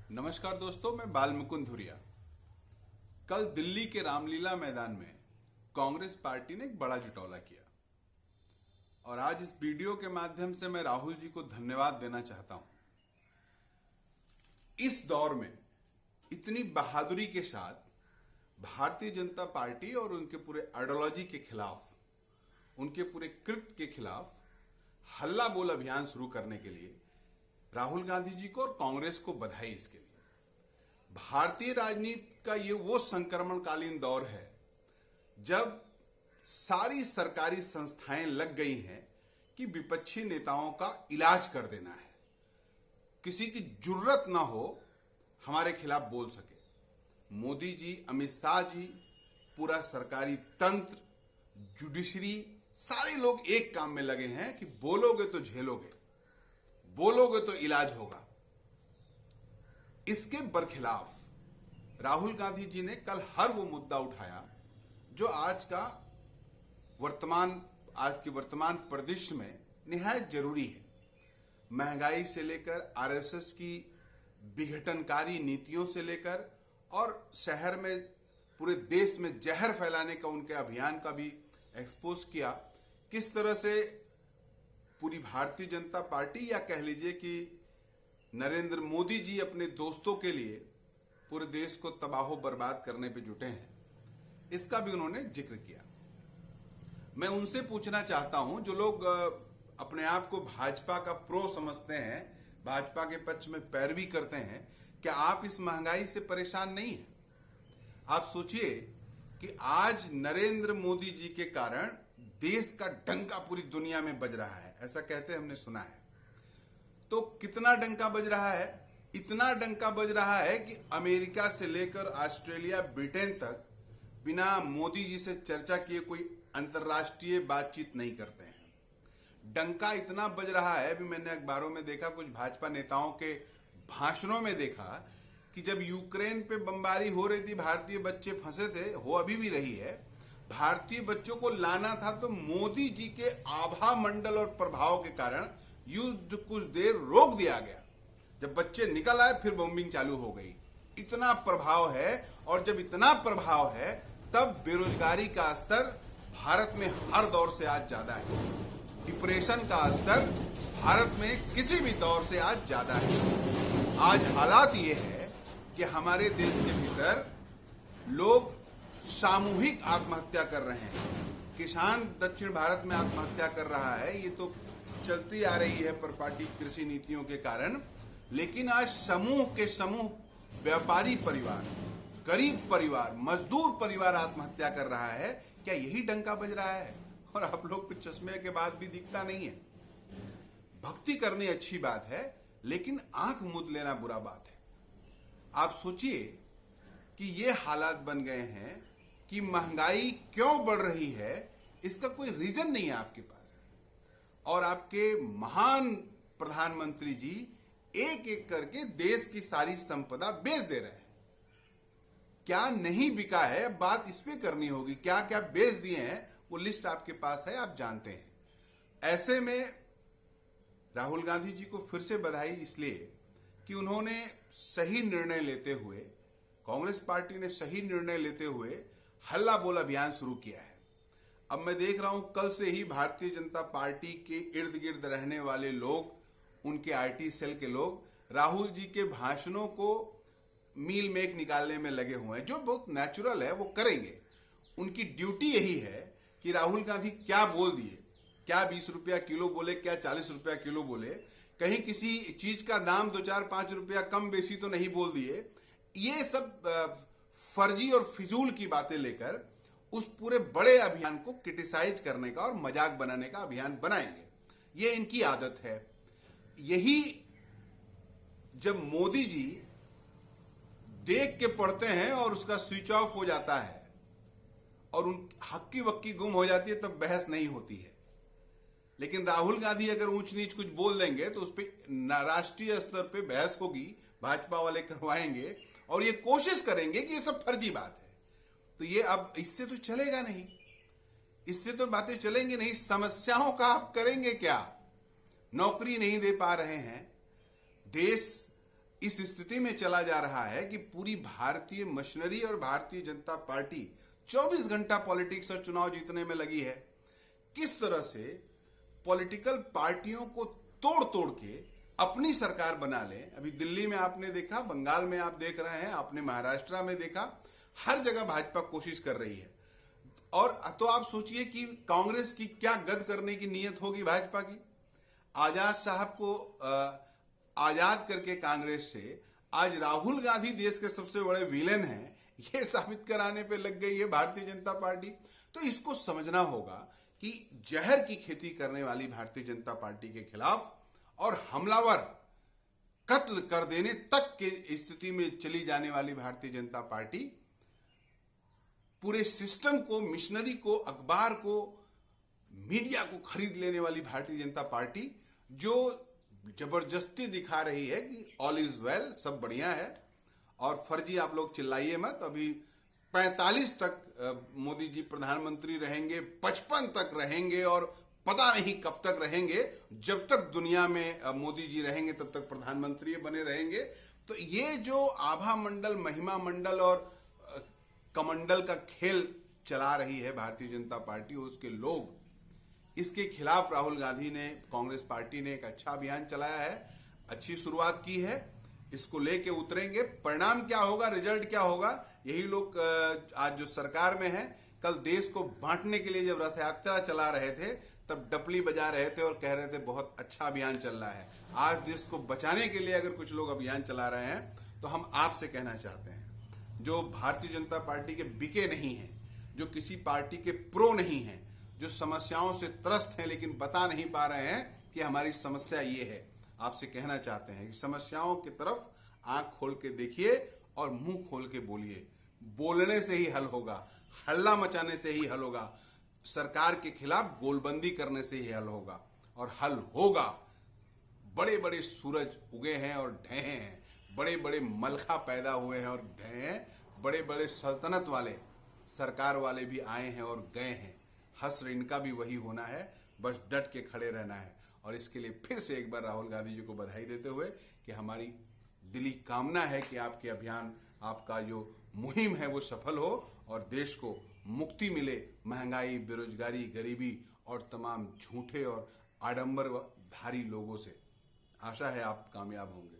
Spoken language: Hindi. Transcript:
नमस्कार दोस्तों, मैं बाल मुकुंद धुरिया। कल दिल्ली के रामलीला मैदान में कांग्रेस पार्टी ने एक बड़ा जुटौला किया और आज इस वीडियो के माध्यम से मैं राहुल जी को धन्यवाद देना चाहता हूं। इस दौर में इतनी बहादुरी के साथ भारतीय जनता पार्टी और उनके पूरे आइडियोलॉजी के खिलाफ, उनके पूरे कृत्य के खिलाफ हल्ला बोल अभियान शुरू करने के लिए राहुल गांधी जी को और कांग्रेस को बधाई। इसके लिए भारतीय राजनीति का ये वो संक्रमणकालीन दौर है जब सारी सरकारी संस्थाएं लग गई हैं कि विपक्षी नेताओं का इलाज कर देना है, किसी की जुर्रत ना हो हमारे खिलाफ बोल सके। मोदी जी, अमित शाह जी, पूरा सरकारी तंत्र, जुडिशरी, सारे लोग एक काम में लगे हैं कि बोलोगे तो झेलोगे, बोलोगे तो इलाज होगा। इसके बरखिलाफ राहुल गांधी जी ने कल हर वो मुद्दा उठाया जो आज की वर्तमान परिदृश्य में निहायत जरूरी है। महंगाई से लेकर आरएसएस की विघटनकारी नीतियों से लेकर और शहर में, पूरे देश में जहर फैलाने का उनके अभियान का भी एक्सपोज किया। किस तरह से पूरी भारतीय जनता पार्टी, या कह लीजिए कि नरेंद्र मोदी जी अपने दोस्तों के लिए पूरे देश को तबाह बर्बाद करने पे जुटे हैं, इसका भी उन्होंने जिक्र किया। मैं उनसे पूछना चाहता हूं, जो लोग अपने आप को भाजपा का प्रो समझते हैं, भाजपा के पक्ष में पैरवी करते हैं, क्या आप इस महंगाई से परेशान नहीं हैं? आप सोचिए कि आज नरेंद्र मोदी जी के कारण देश का डंका पूरी दुनिया में बज रहा है, ऐसा कहते हमने सुना है। तो कितना डंका बज रहा है? इतना डंका बज रहा है कि अमेरिका से लेकर ऑस्ट्रेलिया, ब्रिटेन तक बिना मोदी जी से चर्चा किए कोई अंतर्राष्ट्रीय बातचीत नहीं करते हैं। डंका इतना बज रहा है, अभी मैंने अखबारों में देखा, कुछ भाजपा नेताओं के भाषणों में देखा कि जब यूक्रेन पे बमबारी हो रही थी, भारतीय बच्चे फंसे थे, हो अभी भी रही है, भारतीय बच्चों को लाना था तो मोदी जी के आभा मंडल और प्रभाव के कारण युद्ध कुछ देर रोक दिया गया। जब बच्चे निकल आए फिर बॉम्बिंग चालू हो गई। इतना प्रभाव है, और जब इतना प्रभाव है तब बेरोजगारी का स्तर भारत में हर दौर से आज ज्यादा है। डिप्रेशन का स्तर भारत में किसी भी दौर से आज ज्यादा है। आज हालात ये है कि हमारे देश के भीतर लोग सामूहिक आत्महत्या कर रहे हैं। किसान दक्षिण भारत में आत्महत्या कर रहा है, ये तो चलती आ रही है परपाटी कृषि नीतियों के कारण। लेकिन आज समूह के समूह व्यापारी परिवार, गरीब परिवार, मजदूर परिवार आत्महत्या कर रहा है। क्या यही डंका बज रहा है? और आप लोग पे चश्मे के बाद भी दिखता नहीं है। भक्ति करनी अच्छी बात है, लेकिन आंख मूंद लेना बुरा बात है। आप सोचिए कि ये हालात बन गए हैं कि महंगाई क्यों बढ़ रही है, इसका कोई रीजन नहीं है आपके पास, और आपके महान प्रधानमंत्री जी एक एक करके देश की सारी संपदा बेच दे रहे हैं। क्या नहीं बिका है, बात इस पे करनी होगी। क्या क्या बेच दिए हैं वो लिस्ट आपके पास है, आप जानते हैं। ऐसे में राहुल गांधी जी को फिर से बधाई इसलिए कि उन्होंने सही निर्णय लेते हुए, कांग्रेस पार्टी ने सही निर्णय लेते हुए हल्ला बोल अभियान शुरू किया है। अब मैं देख रहा हूं कल से ही भारतीय जनता पार्टी के इर्द गिर्द रहने वाले लोग, उनके आईटी सेल के लोग राहुल जी के भाषणों को मील मेक निकालने में लगे हुए हैं, जो बहुत नेचुरल है, वो करेंगे। उनकी ड्यूटी यही है कि राहुल गांधी क्या बोल दिए, क्या 20 रुपया किलो बोले, क्या 40 रुपया किलो बोले, कहीं किसी चीज का दाम 2, 4, 5 रुपया कम बेसी तो नहीं बोल दिए। ये सब फर्जी और फिजूल की बातें लेकर उस पूरे बड़े अभियान को क्रिटिसाइज करने का और मजाक बनाने का अभियान बनाएंगे। ये इनकी आदत है। यही जब मोदी जी देख के पढ़ते हैं और उसका स्विच ऑफ हो जाता है और उन हक्की वक्की गुम हो जाती है, तब बहस नहीं होती है। लेकिन राहुल गांधी अगर ऊंच नीच कुछ बोल देंगे तो उस पर राष्ट्रीय स्तर पे बहस होगी, भाजपा वाले करवाएंगे और ये कोशिश करेंगे कि ये सब फर्जी बात है। तो ये अब इससे तो चलेगा नहीं, इससे तो बातें चलेंगी नहीं। समस्याओं का आप करेंगे क्या? नौकरी नहीं दे पा रहे हैं, देश इस स्थिति में चला जा रहा है कि पूरी भारतीय मशीनरी और भारतीय जनता पार्टी 24 घंटा पॉलिटिक्स और चुनाव जीतने में लगी है। किस तरह से पॉलिटिकल पार्टियों को तोड़ तोड़ के अपनी सरकार बना ले। अभी दिल्ली में आपने देखा, बंगाल में आप देख रहे हैं, आपने महाराष्ट्र में देखा, हर जगह भाजपा कोशिश कर रही है। और तो आप सोचिए कि कांग्रेस की क्या गद करने की नीयत होगी भाजपा की। आजाद साहब को आजाद करके कांग्रेस से आज राहुल गांधी देश के सबसे बड़े विलेन हैं, ये साबित कराने पे लग गई है भारतीय जनता पार्टी। तो इसको समझना होगा कि जहर की खेती करने वाली भारतीय जनता पार्टी के खिलाफ और हमलावर कत्ल कर देने तक के स्थिति में चली जाने वाली भारतीय जनता पार्टी, पूरे सिस्टम को, मिशनरी को, अखबार को, मीडिया को खरीद लेने वाली भारतीय जनता पार्टी जो जबरदस्ती दिखा रही है कि ऑल इज वेल, सब बढ़िया है। और फर्जी आप लोग चिल्लाइए मत। अभी 45 तक मोदी जी प्रधानमंत्री रहेंगे, 55 तक रहेंगे और पता नहीं कब तक रहेंगे। जब तक दुनिया में मोदी जी रहेंगे तब तक प्रधानमंत्री बने रहेंगे। तो ये जो आभा मंडल, महिमा मंडल और कमंडल का खेल चला रही है भारतीय जनता पार्टी, उसके लोग, इसके खिलाफ राहुल गांधी ने, कांग्रेस पार्टी ने एक अच्छा अभियान चलाया है, अच्छी शुरुआत की है। इसको लेके उतरेंगे। परिणाम क्या होगा, रिजल्ट क्या होगा, यही लोग आज जो सरकार में है, कल देश को बांटने के लिए जब रथ यात्रा चला रहे थे तब डपली बजा रहे थे और कह रहे थे बहुत अच्छा अभियान चल रहा है। आज देश को बचाने के लिए अगर कुछ लोग अभियान चला रहे हैं तो हम आपसे कहना चाहते हैं, जो भारतीय जनता पार्टी के बिके नहीं हैं, जो किसी पार्टी के प्रो नहीं हैं, जो समस्याओं से त्रस्त हैं लेकिन बता नहीं पा रहे हैं कि हमारी समस्या ये है, आपसे कहना चाहते हैं कि समस्याओं की तरफ आंख खोल के देखिए और मुंह खोल के बोलिए। बोलने से ही हल होगा, हल्ला मचाने से ही हल होगा, सरकार के खिलाफ गोलबंदी करने से ही हल होगा। और हल होगा। बड़े बड़े सूरज उगे हैं और ढहे हैं, बड़े बड़े मलखा पैदा हुए हैं और ढहे हैं, बड़े बड़े सल्तनत वाले, सरकार वाले भी आए हैं और गए हैं। हश्र इनका भी वही होना है, बस डट के खड़े रहना है। और इसके लिए फिर से एक बार राहुल गांधी जी को बधाई देते हुए कि हमारी दिली कामना है कि आपके अभियान, आपका जो मुहिम है वो सफल हो और देश को मुक्ति मिले महंगाई, बेरोजगारी, गरीबी और तमाम झूठे और आडंबरधारी लोगों से। आशा है आप कामयाब होंगे।